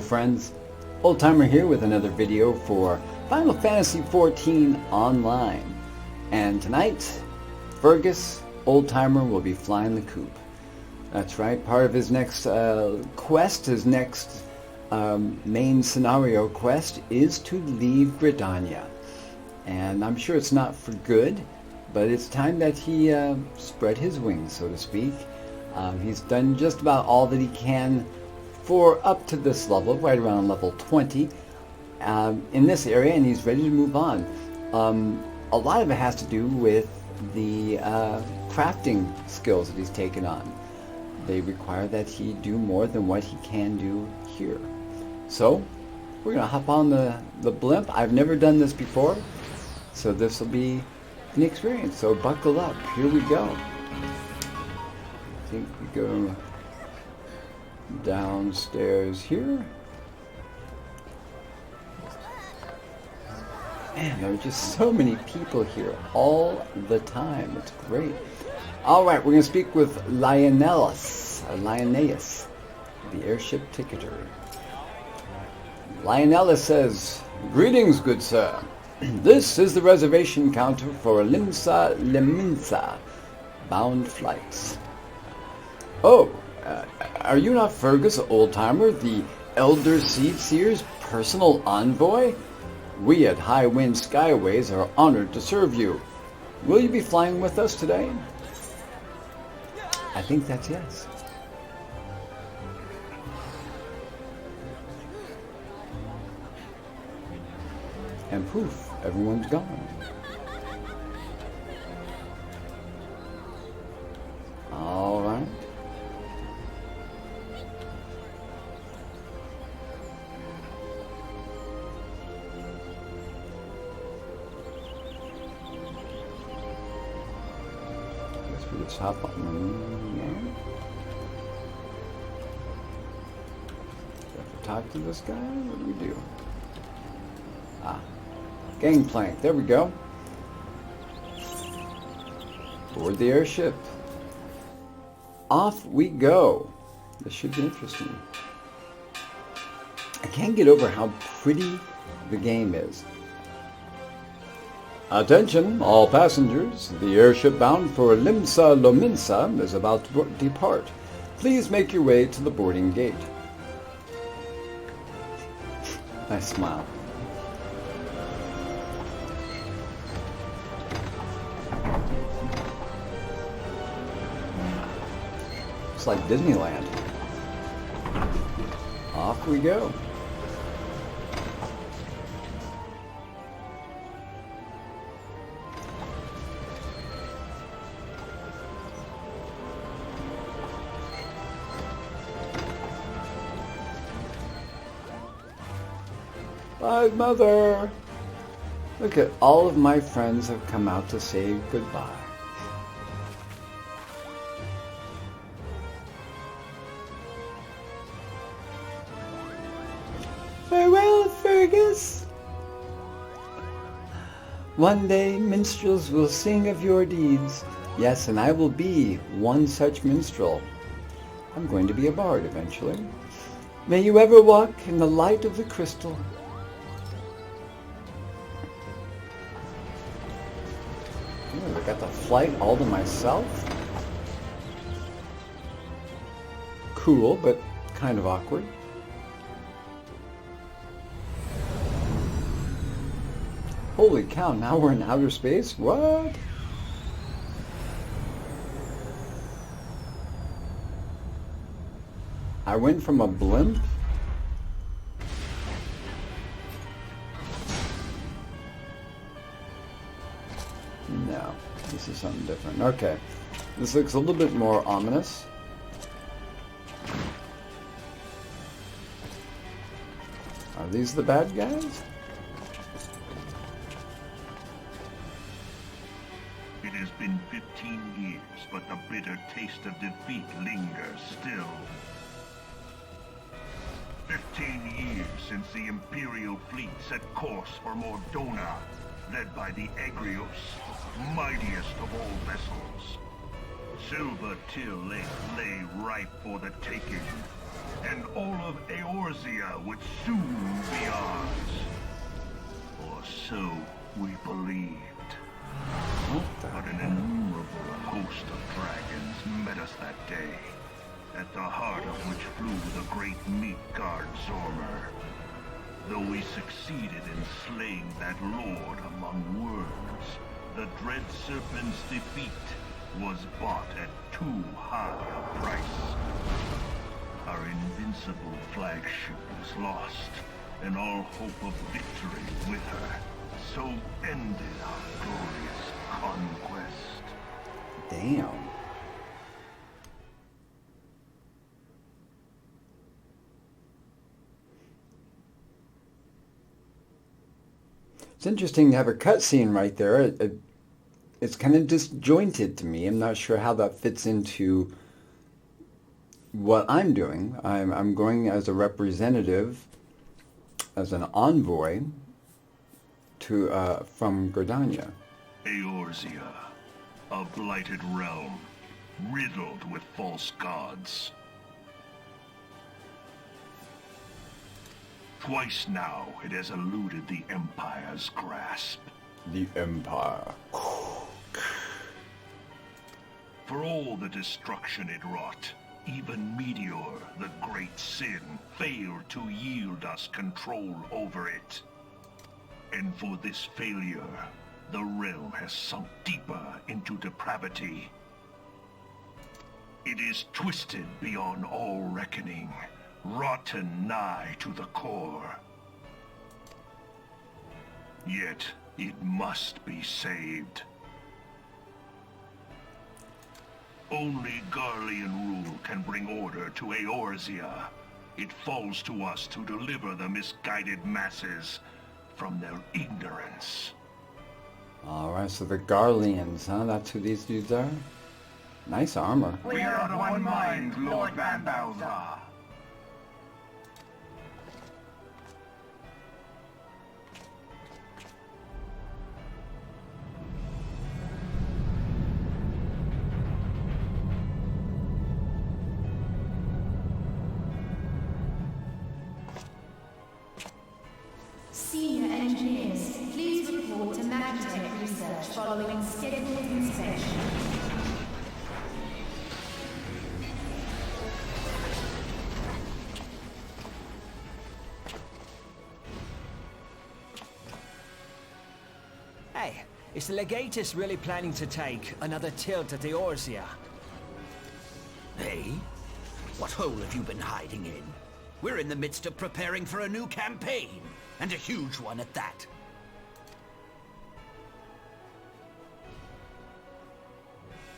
friends, Oldtimer here with another video for Final Fantasy XIV Online. And tonight, Fergus, Oldtimer, will be flying the coop. That's right, part of his next quest, his next main scenario quest is to leave Gridania. And I'm sure it's not for good, but it's time that he spread his wings, so to speak. He's done just about all that he can for up to this level, right around level 20 in this area, and he's ready to move on. A lot of it has to do with the crafting skills that he's taken on. They require that he do more than what he can do here. So we're going to hop on the blimp. I've never done this before, so this will be an experience. So buckle up. Here we go. I think we go downstairs here. Man, there are just so many people here all the time. It's great. All right, we're going to speak with Lioneus, the airship ticketer. Lioneus says, "Greetings, good sir. This is the reservation counter for Limsa Lominsa bound flights." Oh, are you not Fergus Oldtimer, the Elder Seedseer's personal envoy? We at High Wind Skyways are honored to serve you. Will you be flying with us today? I think that's yes. And poof, everyone's gone. All right. Let's hop on there. Have to talk to this guy? What do we do? Ah, gangplank. There we go. Board the airship. Off we go. This should be interesting. I can't get over how pretty the game is. Attention, all passengers. The airship bound for Limsa Lominsa is about to depart. Please make your way to the boarding gate. Nice smile. It's like Disneyland. Off we go. Bye, Mother! Look at all of my friends have come out to say goodbye. Farewell, Fergus! One day minstrels will sing of your deeds. Yes, and I will be one such minstrel. I'm going to be a bard eventually. May you ever walk in the light of the crystal. I got the flight all to myself. Cool, but kind of awkward. Holy cow, now we're in outer space? What? I went from a blimp? No, this is something different. Okay, this looks a little bit more ominous. Are these the bad guys? It has been 15 years, but the bitter taste of defeat lingers still. 15 years since the Imperial fleet set course for Mordona, led by the Egrios, mightiest of all vessels. Silver Till Lake lay ripe for the taking, and all of Eorzea would soon be ours. Or so we believed. But an innumerable host of dragons met us that day, at the heart of which flew the great meat guard Zormer. Though we succeeded in slaying that lord among worms, the dread serpent's defeat was bought at too high a price. Our invincible flagship was lost, and all hope of victory with her. So ended our glorious conquest. Damn. It's interesting to have a cutscene right there. It's kind of disjointed to me. I'm not sure how that fits into what I'm doing. I'm going as a representative, as an envoy to from Gridania. Eorzea, a blighted realm, riddled with false gods. Twice now it has eluded the Empire's grasp. The Empire. For all the destruction it wrought, even Meteor, the great sin, failed to yield us control over it. And for this failure, the realm has sunk deeper into depravity. It is twisted beyond all reckoning, rotten nigh to the core. Yet, it must be saved. Only Garlean rule can bring order to Eorzea. It falls to us to deliver the misguided masses from their ignorance. Alright, so the Garleans, huh? That's who these dudes are? Nice armor. We are of one mind, Lord Van Balthar. Senior engineers, please report to Magitech research following scheduled inspection. Hey, is the Legatus really planning to take another tilt at Eorzea? Hey? What hole have you been hiding in? We're in the midst of preparing for a new campaign, and a huge one at that.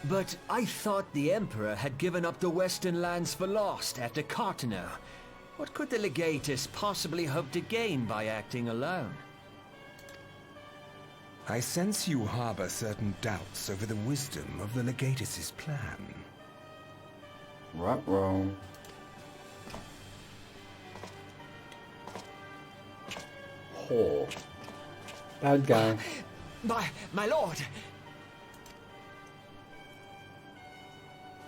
But I thought the Emperor had given up the Western lands for lost after Cartano. What could the Legatus possibly hope to gain by acting alone? I sense you harbor certain doubts over the wisdom of the Legatus's plan. Ruh-roh. Oh. Bad guy. My lord!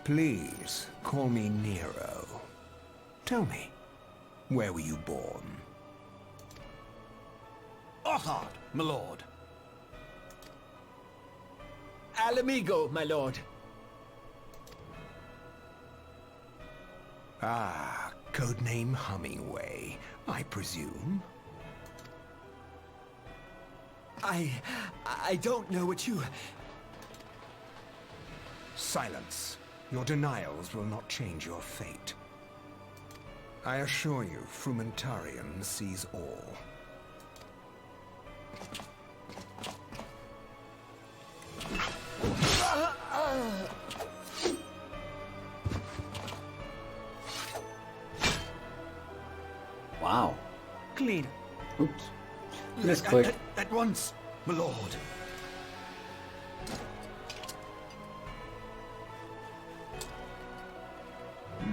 Please, call me Nero. Tell me, where were you born? Othard, my lord. Alamigo, my lord. Ah, codename Hummingway, I presume. I don't know what you... Silence. Your denials will not change your fate. I assure you, Frumentarian sees all. Wow. Clean. Oops. Misclick. At once, my lord.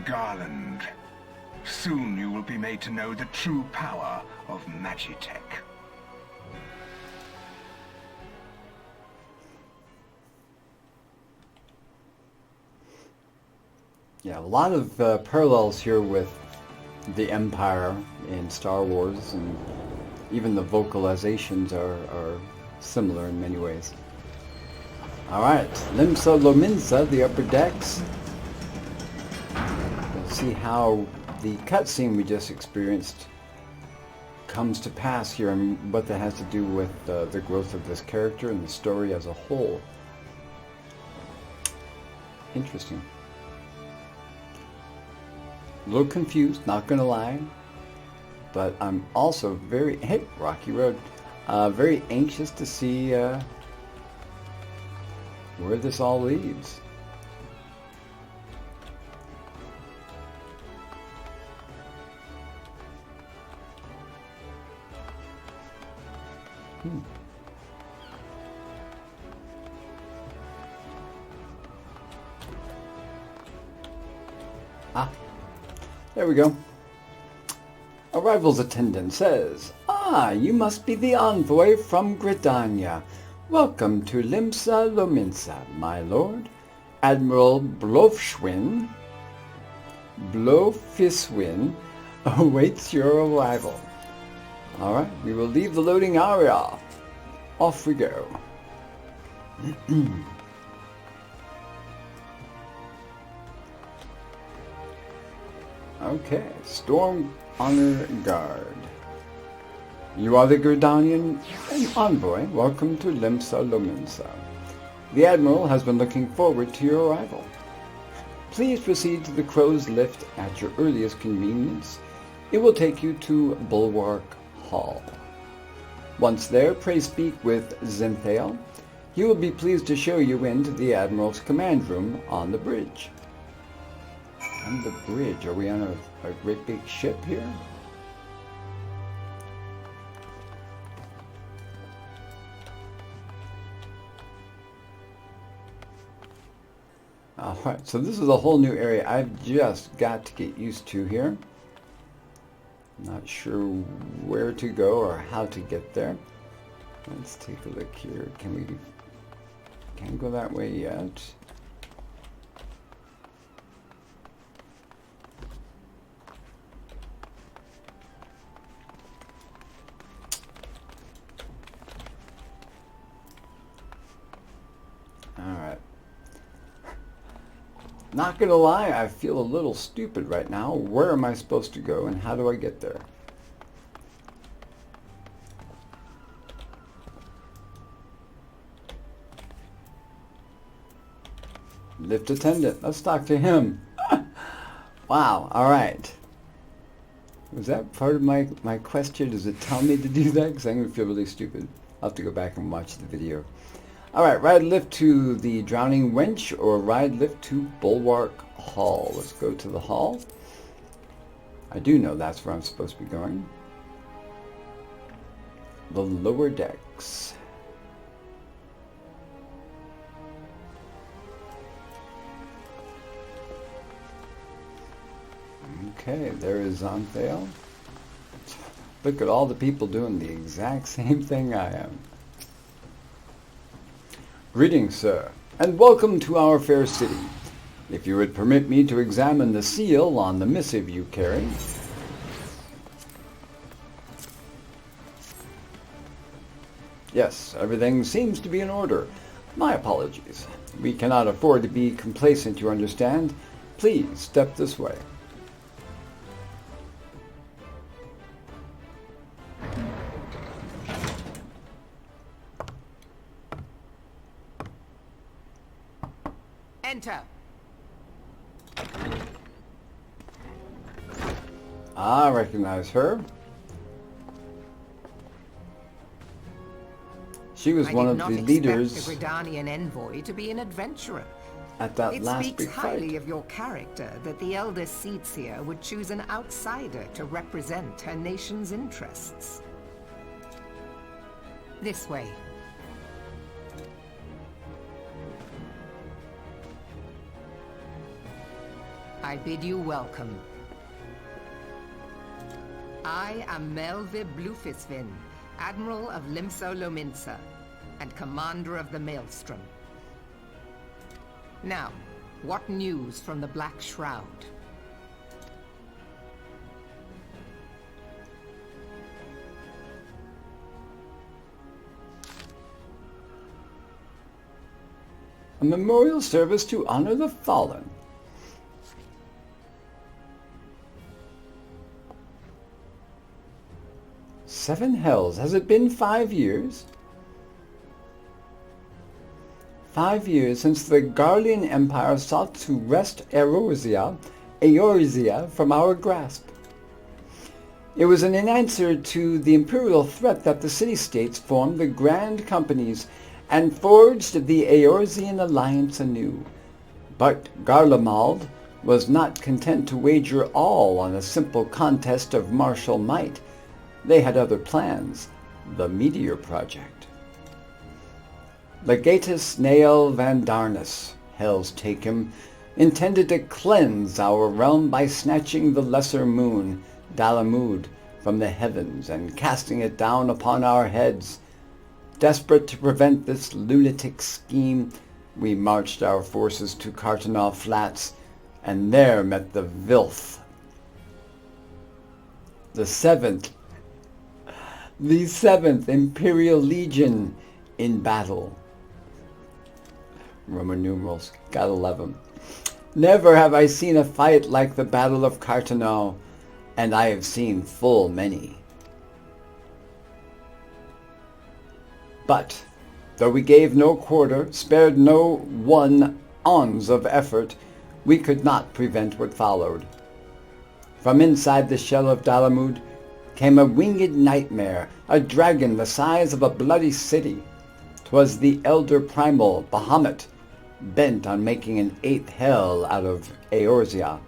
Garland, soon you will be made to know the true power of Magitech. Yeah, a lot of parallels here with the Empire in Star Wars, and even the vocalizations are similar in many ways. Alright, Limsa Lominsa, the upper decks. We'll see how the cutscene we just experienced comes to pass here, and what that has to do with the growth of this character and the story as a whole. Interesting. A little confused, not gonna lie, but I'm also very, hey, Rocky Road, very anxious to see where this all leads. There we go. Arrival's attendant says, "Ah, you must be the envoy from Gridania. Welcome to Limsa Lominsa, my lord. Admiral Blofiswin awaits your arrival." Alright, we will leave the loading area. Off we go. Okay, Storm Honor Guard. You are the Gridanian envoy. Welcome to Limsa Lominsa. The Admiral has been looking forward to your arrival. Please proceed to the Crow's Lift at your earliest convenience. It will take you to Bulwark Hall. Once there, pray speak with THAL. He will be pleased to show you into the Admiral's command room on the bridge. On the bridge? Are we on a great big ship here? Alright, so this is a whole new area I've just got to get used to here. Not sure where to go or how to get there. Let's take a look here. Can't go that way yet. Alright. Not gonna lie, I feel a little stupid right now. Where am I supposed to go and how do I get there? Lift attendant. Let's talk to him. Wow. Alright. Was that part of my question? Does it tell me to do that? Because I'm going to feel really stupid. I'll have to go back and watch the video. Alright, ride lift to the Drowning Wench or ride lift to Bulwark Hall. Let's go to the hall. I do know that's where I'm supposed to be going. The lower decks. Okay, there is THAL. Look at all the people doing the exact same thing I am. Greetings, sir, and welcome to our fair city. If you would permit me to examine the seal on the missive you carry. Yes, everything seems to be in order. My apologies. We cannot afford to be complacent, you understand. Please step this way. Enter. I recognize her. She was one of the leaders. The Gridanian envoy to be an adventurer. At that last big fight. It speaks highly of your character that the elder seats here would choose an outsider to represent her nation's interests. This way. I bid you welcome. I am Melve Blufisvin, Admiral of Limsa Lominsa, and Commander of the Maelstrom. Now, what news from the Black Shroud? A memorial service to honor the fallen. Seven hells. Has it been 5 years? 5 years since the Garlean Empire sought to wrest Eorzea from our grasp. It was in answer to the imperial threat that the city-states formed the Grand Companies and forged the Eorzean alliance anew. But Garlemald was not content to wager all on a simple contest of martial might. They had other plans, the Meteor Project. Legatus Nael Vandarnus, hells take him, intended to cleanse our realm by snatching the lesser moon, Dalamud, from the heavens and casting it down upon our heads. Desperate to prevent this lunatic scheme, we marched our forces to Cartanal Flats, and there met the Vilth. The seventh Imperial Legion in battle. Roman numerals, gotta love them. Never have I seen a fight like the Battle of Cartanal, and I have seen full many. But, though we gave no quarter, spared no 1 ons of effort, we could not prevent what followed. From inside the shell of Dalamud came a winged nightmare, a dragon the size of a bloody city. 'Twas the elder primal Bahamut, bent on making an 8th hell out of Eorzea.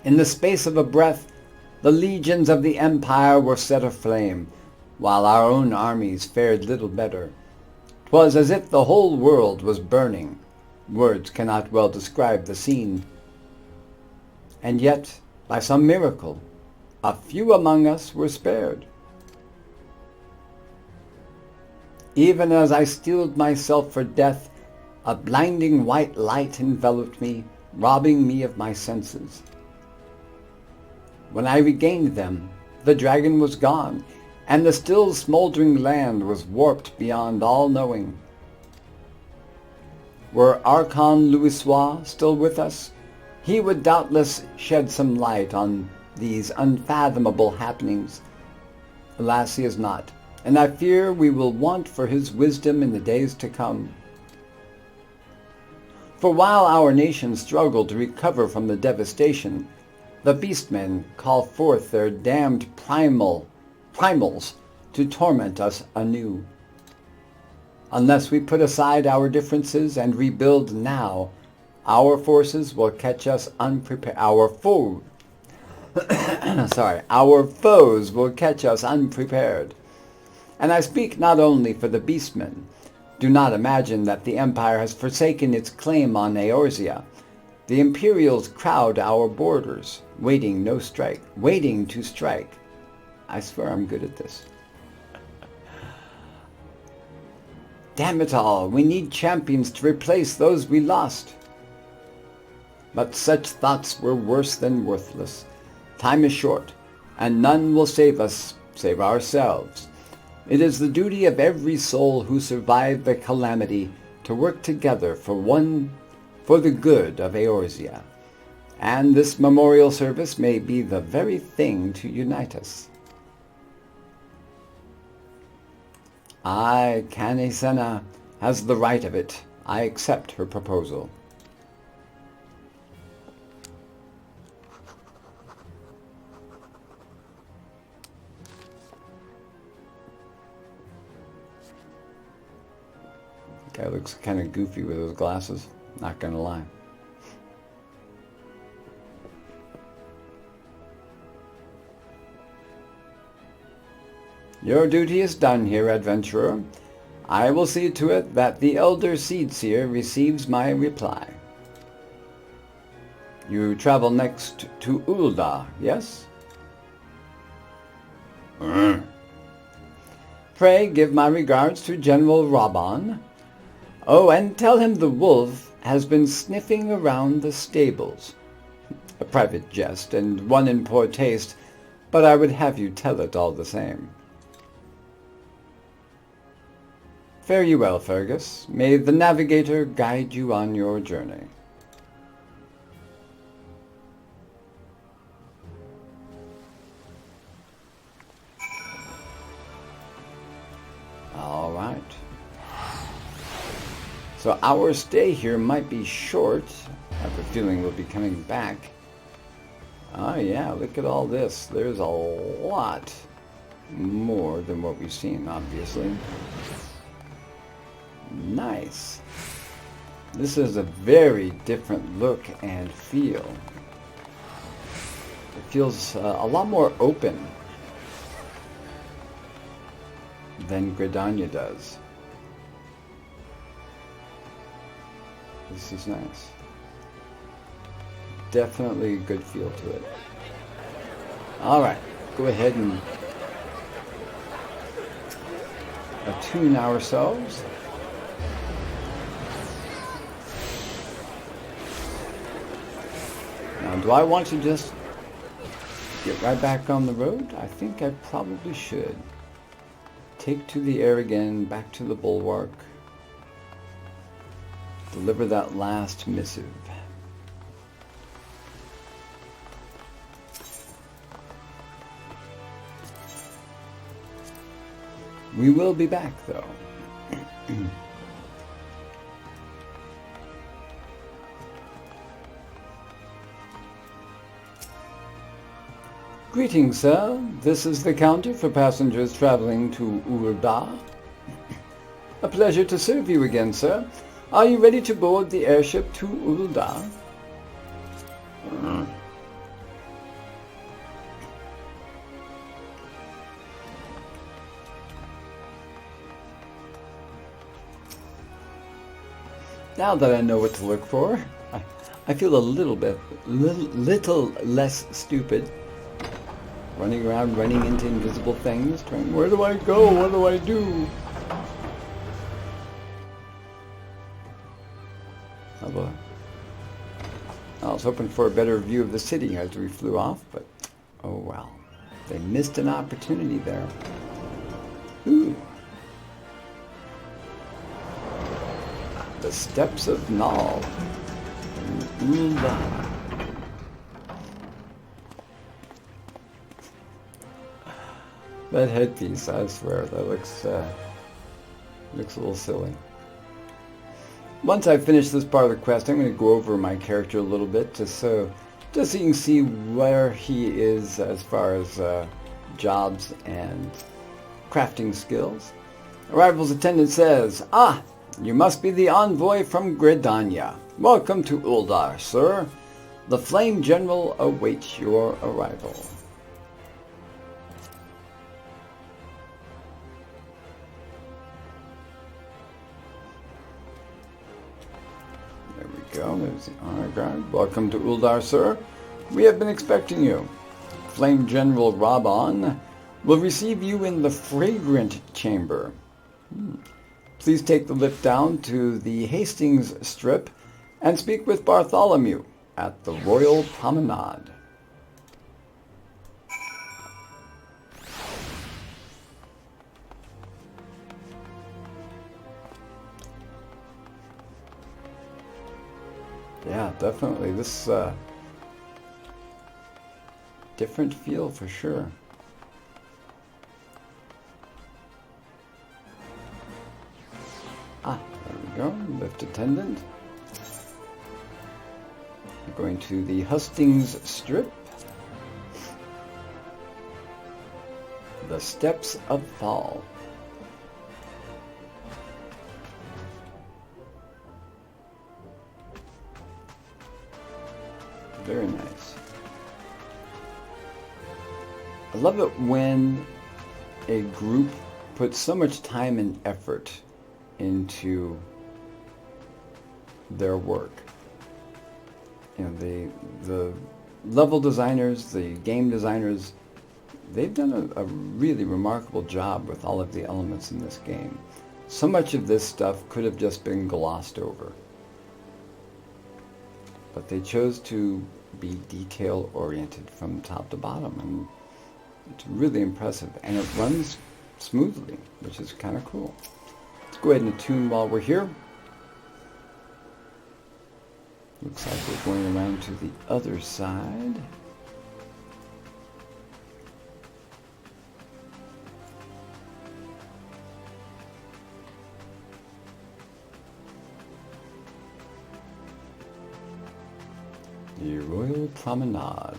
In the space of a breath, the legions of the Empire were set aflame, while our own armies fared little better. 'Twas as if the whole world was burning. Words cannot well describe the scene. And yet, by some miracle, a few among us were spared. Even as I steeled myself for death, a blinding white light enveloped me, robbing me of my senses. When I regained them, the dragon was gone, and the still smoldering land was warped beyond all knowing. Were Archon Louisoix still with us, he would doubtless shed some light on these unfathomable happenings. Alas, he is not, and I fear we will want for his wisdom in the days to come. For while our nation struggled to recover from the devastation, the beastmen call forth their damned primals to torment us anew. Unless we put aside our differences and rebuild now, our forces will catch us unprepared. Our foes will catch us unprepared. And I speak not only for the beastmen. Do not imagine that the Empire has forsaken its claim on Eorzea. The Imperials crowd our borders, waiting to strike. I swear I'm good at this. Damn it all, we need champions to replace those we lost. But such thoughts were worse than worthless. Time is short, and none will save us save ourselves. It is the duty of every soul who survived the calamity to work together for the good of Eorzea, and this memorial service may be the very thing to unite us. Aye, Cane Senna has the right of it. I accept her proposal. Guy looks kind of goofy with those glasses, not gonna lie. Your duty is done here, adventurer. I will see to it that the elder Seedseer receives my reply. You travel next to UL'DAH, yes? Pray give my regards to General Raban. Oh, and tell him the wolf has been sniffing around the stables. A private jest, and one in poor taste, but I would have you tell it all the same. Fare you well, Fergus. May the navigator guide you on your journey. All right. So our stay here might be short. I have a feeling we'll be coming back. Oh yeah, look at all this. There's a lot more than what we've seen, obviously. Nice. This is a very different look and feel. It feels a lot more open than Gridania does. This is nice. Definitely a good feel to it. Alright, go ahead and attune ourselves. Now, do I want to just get right back on the road? I think I probably should. Take to the air again, back to the bulwark. Deliver that last missive. We will be back, though. Greetings, sir. This is the counter for passengers traveling to UL'DAH. A pleasure to serve you again, sir. Are you ready to board the airship to UL'DAH? Now that I know what to look for, I feel a little less stupid. Running around, running into invisible things, trying, where do I go? What do I do? I was hoping for a better view of the city as we flew off, but oh well. They missed an opportunity there. Ooh. The steps of NALD. UL'DAH. That headpiece, I swear, that looks a little silly. Once I finish this part of the quest, I'm going to go over my character a little bit, just so you can see where he is as far as jobs and crafting skills. Arrival's attendant says, "Ah, you must be the envoy from Gridania. Welcome to UL'DAH, sir. The Flame General awaits your arrival." There's the honor guard. Welcome to UL'DAH, sir. We have been expecting you. Flame General Rabon will receive you in the Fragrant Chamber. Please take the lift down to the Hastings Strip and speak with Bartholomew at the Royal Promenade. Yeah, definitely. This different feel for sure. Ah, there we go. Lift attendant. We're going to the Hastings Strip. The Steps of THAL. Very nice. I love it when a group puts so much time and effort into their work. You know, the level designers, the game designers, they've done a really remarkable job with all of the elements in this game. So much of this stuff could have just been glossed over. But they chose to be detail-oriented from top to bottom, and it's really impressive. And it runs smoothly, which is kind of cool. go ahead and attune while we're here. Looks like we're going around to the other side. The Royal Promenade.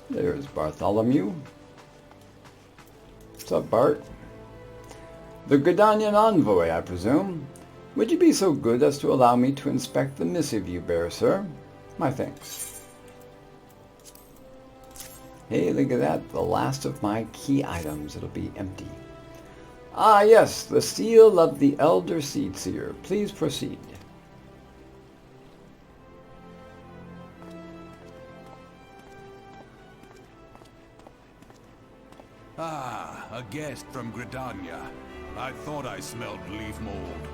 There's Bartholomew. What's up, Bart? The Gridanian envoy, I presume. Would you be so good as to allow me to inspect the missive you bear, sir? My thanks. Hey, look at that. The last of my key items. It'll be empty. Ah, yes. The seal of the Elder Seedseer. Please proceed. Ah, a guest from Gridania. I thought I smelled leaf mold.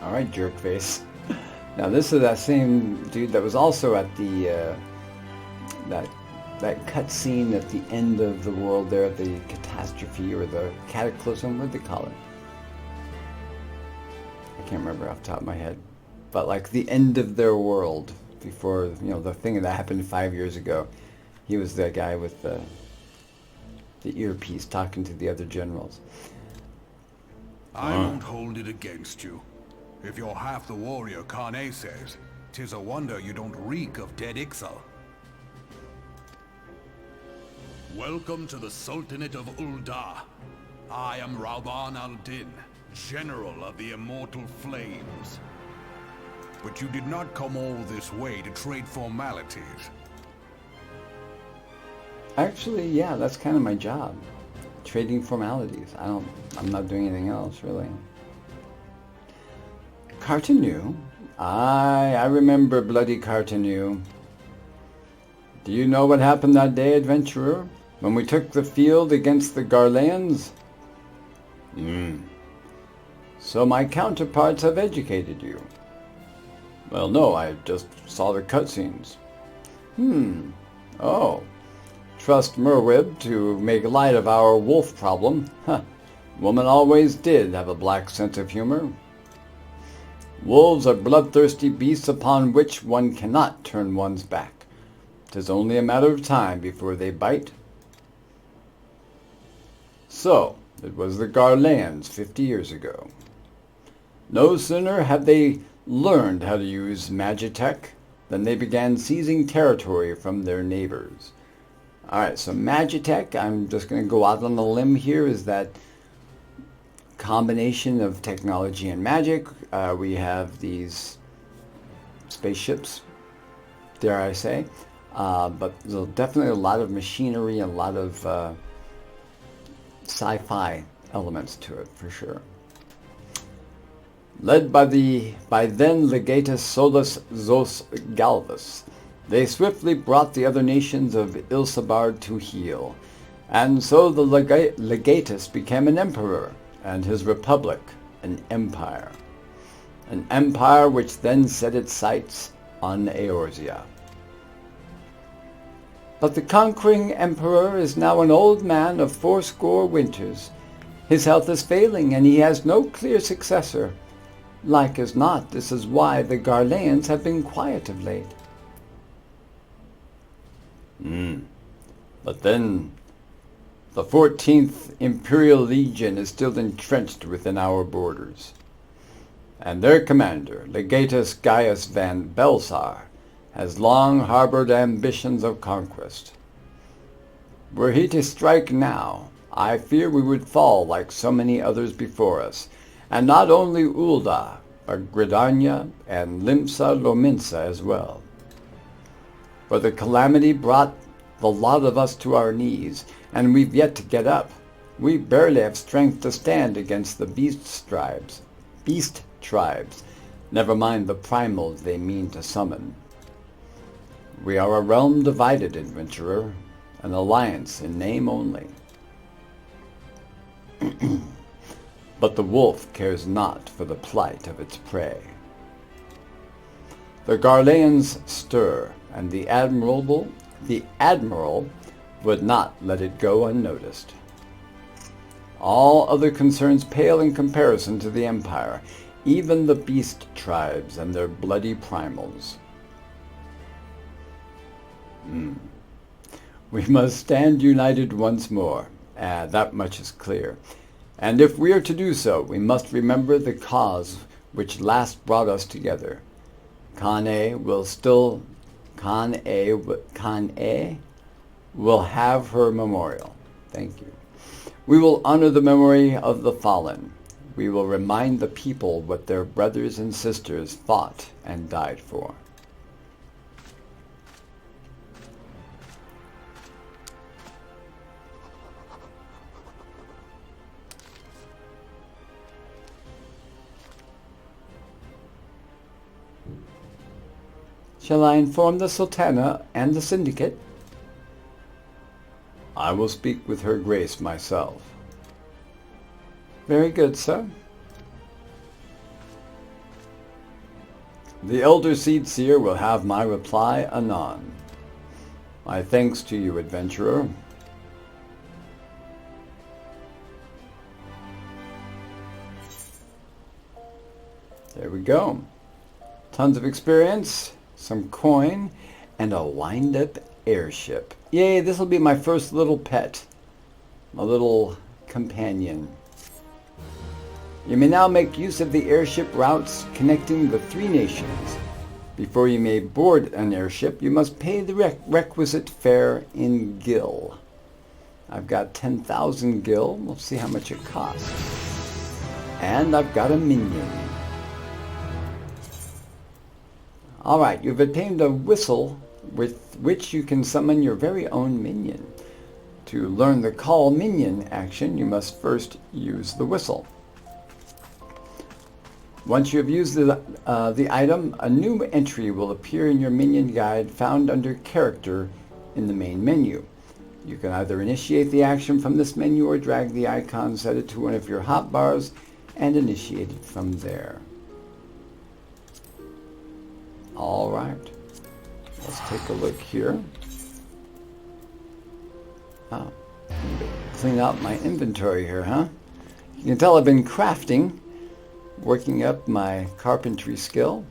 Alright, jerkface. Now this is that same dude that was also at the, that cutscene at the end of the world there, the catastrophe or the cataclysm, what do they call it? I can't remember off the top of my head. But like the end of their world, before, you know, the thing that happened 5 years ago. He was that guy with the earpiece talking to the other generals. I won't hold it against you. If you're half the warrior Kane says, 'tis a wonder you don't reek of dead Ixal. Welcome to the Sultanate of UL'DAH. I am Rauban al-Din, General of the Immortal Flames. But you did not come all this way to trade formalities. Actually, yeah, that's kind of my job. Trading formalities. I'm not doing anything else, really. Cartanu? I remember bloody Cartanu. Do you know what happened that day, adventurer? When we took the field against the Garleans? So my counterparts have educated you. Well, no, I just saw the cutscenes. Oh. Trust Merwib to make light of our wolf problem. Huh. Woman always did have a black sense of humor. Wolves are bloodthirsty beasts upon which one cannot turn one's back. 'Tis only a matter of time before they bite. So, it was the Garleans 50 years ago. No sooner had they learned how to use Magitech than they began seizing territory from their neighbors. Alright, so Magitech, I'm just going to go out on a limb here, is that combination of technology and magic. We have these spaceships, dare I say, but there's definitely a lot of machinery and a lot of sci-fi elements to it, for sure. Led by then Legatus Solus Zos Galvus, they swiftly brought the other nations of Ilsabard to heel, and so the Legatus became an emperor, and his republic an empire. An empire which then set its sights on Eorzea. But the conquering emperor is now an old man of 80 winters. His health is failing, and he has no clear successor. Like as not, this is why the Garleans have been quiet of late. But then, the 14th Imperial Legion is still entrenched within our borders. And their commander, Legatus Gaius van Belsar, has long harbored ambitions of conquest. Were he to strike now, I fear we would fall like so many others before us, and not only UL'DAH, but Gridania and Limsa Lominsa as well. For the calamity brought the lot of us to our knees, and we've yet to get up. We barely have strength to stand against the beast tribes, never mind the primals they mean to summon. We are a realm divided, adventurer, an alliance in name only. But the wolf cares not for the plight of its prey. The Garleans stir, and the admiral would not let it go unnoticed. All other concerns pale in comparison to the Empire, even the beast tribes and their bloody primals. We must stand united once more. That much is clear. And if we are to do so, we must remember the cause which last brought us together. Khan-A will have her memorial. Thank you. We will honor the memory of the fallen. We will remind the people what their brothers and sisters fought and died for. Shall I inform the Sultana and the Syndicate? I will speak with Her Grace myself. Very good, sir. The Elder Seed Seer will have my reply anon. My thanks to you, adventurer. There we go. Tons of experience, some coin, and a wind-up airship. Yay, this will be my first little pet. My little companion. You may now make use of the airship routes connecting the three nations. Before you may board an airship, you must pay the requisite fare in gil. I've got 10,000 gil. We'll see how much it costs. And I've got a minion. Alright, you've obtained a whistle with which you can summon your very own minion. To learn the call minion action, you must first use the whistle. Once you have used the item, a new entry will appear in your minion guide found under Character in the main menu. You can either initiate the action from this menu or drag the icon, set it to one of your hotbars, and initiate it from there. Alright, let's take a look here. Oh, clean out my inventory here, huh? You can tell I've been crafting, working up my carpentry skill.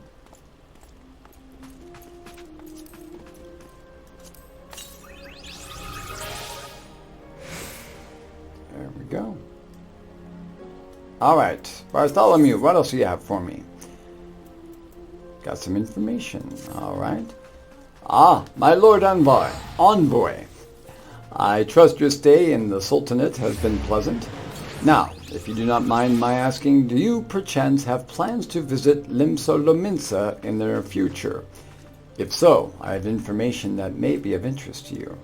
There we go. Alright, Bartholomew, what else do you have for me? Got some information, alright. Ah, my Lord Envoy. I trust your stay in the Sultanate has been pleasant. Now, if you do not mind my asking, do you perchance have plans to visit Limsa Lominsa in the near future? If so, I have information that may be of interest to you.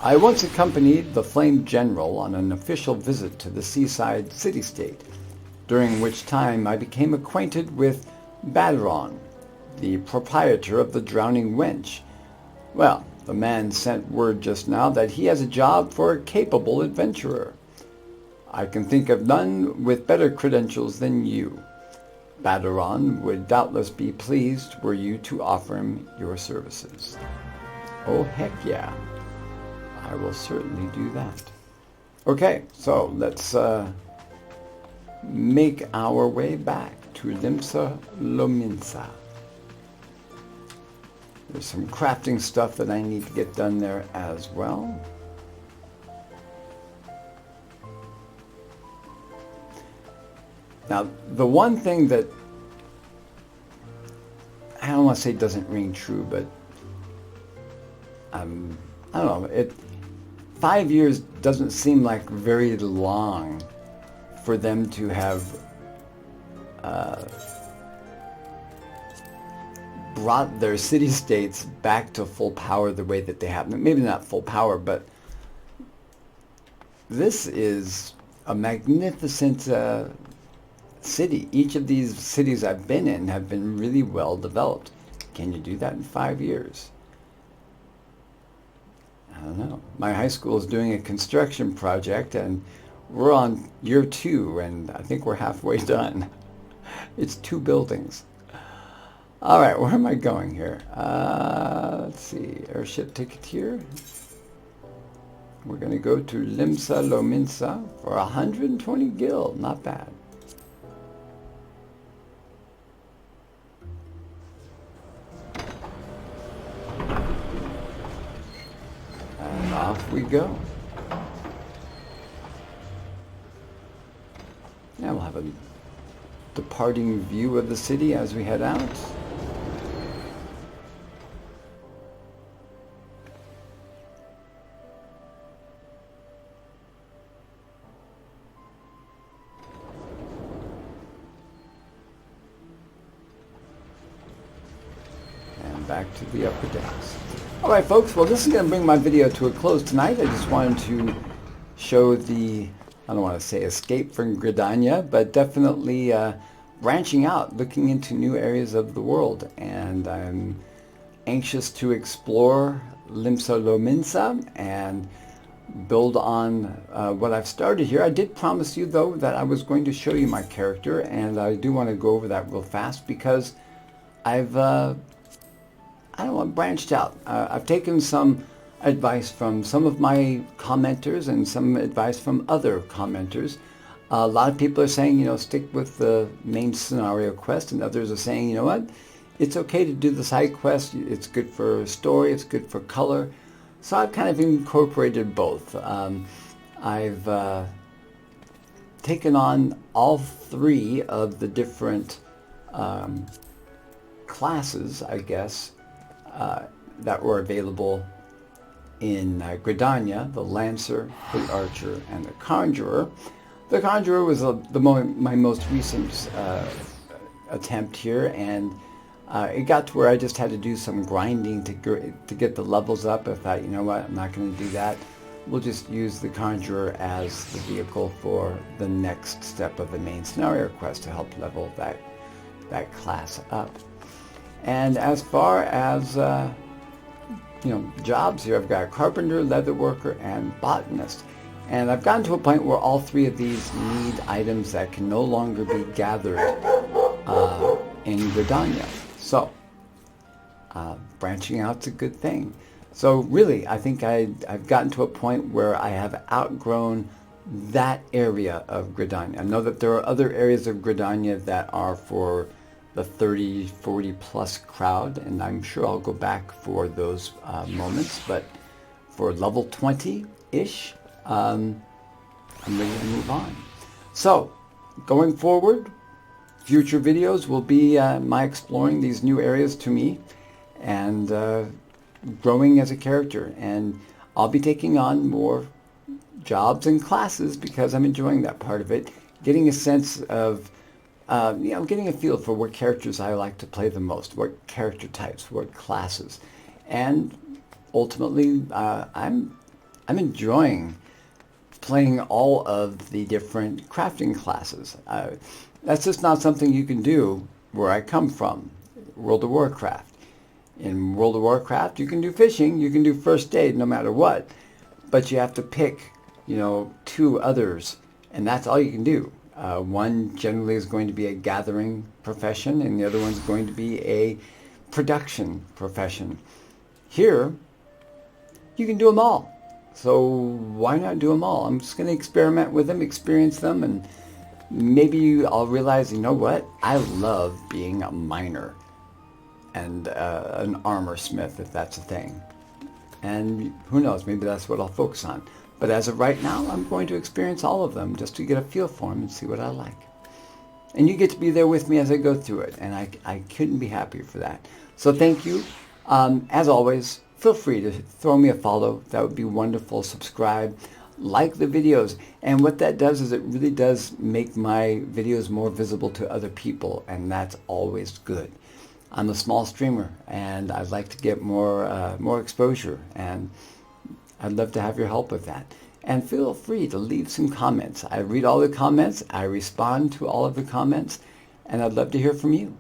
I once accompanied the Flame General on an official visit to the seaside city-state, during which time I became acquainted with Badron, the proprietor of the Drowning Wench. Well, the man sent word just now that he has a job for a capable adventurer. I can think of none with better credentials than you. Badron would doubtless be pleased were you to offer him your services. Oh, heck yeah. I will certainly do that. Okay, so let's make our way back to Limsa Lominsa. There's some crafting stuff that I need to get done there as well. Now, the one thing that I don't want to say doesn't ring true, but I don't know. 5 years doesn't seem like very long for them to have brought their city-states back to full power the way that they have. Maybe not full power, but this is a magnificent city. Each of these cities I've been in have been really well developed. Can you do that in 5 years? I don't know. My high school is doing a construction project and we're on year 2 and I think we're halfway done. It's 2 buildings. All right, where am I going here? Let's see, airship ticket here. we're going to go to Limsa Lominsa for 120 gil. Not bad. And off we go. Now we'll have a departing view of the city as we head out. And back to the upper decks. Alright folks, well this is going to bring my video to a close tonight. I just wanted to show the, I don't want to say escape from Gridania, but definitely branching out, looking into new areas of the world. And I'm anxious to explore Limsa Lominsa and build on what I've started here. I did promise you though that I was going to show you my character, and I do want to go over that real fast because I've branched out. I've taken some advice from some of my commenters and some advice from other commenters. A lot of people are saying, you know, stick with the main scenario quest, and others are saying, you know what, it's okay to do the side quest. It's good for story, it's good for color. So I've kind of incorporated both. I've taken on all three of the different classes, I guess, that were available in Gridania: the Lancer, the Archer, and the Conjurer. The Conjurer was my most recent attempt here, and it got to where I just had to do some grinding to get the levels up. I thought, you know what, I'm not going to do that. We'll just use the Conjurer as the vehicle for the next step of the main scenario quest to help level that class up. And as far as you know, jobs here, I've got carpenter, leather worker, and botanist. And I've gotten to a point where all three of these need items that can no longer be gathered in Gridania. So, branching out's a good thing. So really, I think I've gotten to a point where I have outgrown that area of Gridania. I know that there are other areas of Gridania that are for the 30, 40 plus crowd, and I'm sure I'll go back for those moments, but for level 20-ish, I'm ready to move on. So, going forward, future videos will be my exploring these new areas to me and growing as a character. And I'll be taking on more jobs and classes because I'm enjoying that part of it, getting a sense of you know, getting a feel for what characters I like to play the most, what character types, what classes, and ultimately I'm enjoying playing all of the different crafting classes. That's just not something you can do where I come from, World of Warcraft. In World of Warcraft, you can do fishing, you can do first aid no matter what, but you have to pick, you know, two others, and that's all you can do. One generally is going to be a gathering profession, and the other one's going to be a production profession. Here, you can do them all. So why not do them all? I'm just going to experiment with them, experience them, and maybe I'll realize, you know what? I love being a miner and an armor smith, if that's a thing. And who knows, maybe that's what I'll focus on. But as of right now, I'm going to experience all of them just to get a feel for them and see what I like. And you get to be there with me as I go through it, and I couldn't be happier for that. So thank you. As always, feel free to throw me a follow. That would be wonderful. Subscribe, like the videos. And what that does is it really does make my videos more visible to other people, and that's always good. I'm a small streamer, and I'd like to get more exposure, and I'd love to have your help with that. And feel free to leave some comments. I read all the comments, I respond to all of the comments, and I'd love to hear from you.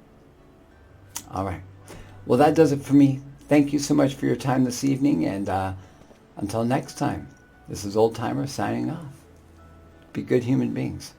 All right. Well, that does it for me. Thank you so much for your time this evening, and until next time, this is Old Timer signing off. Be good human beings.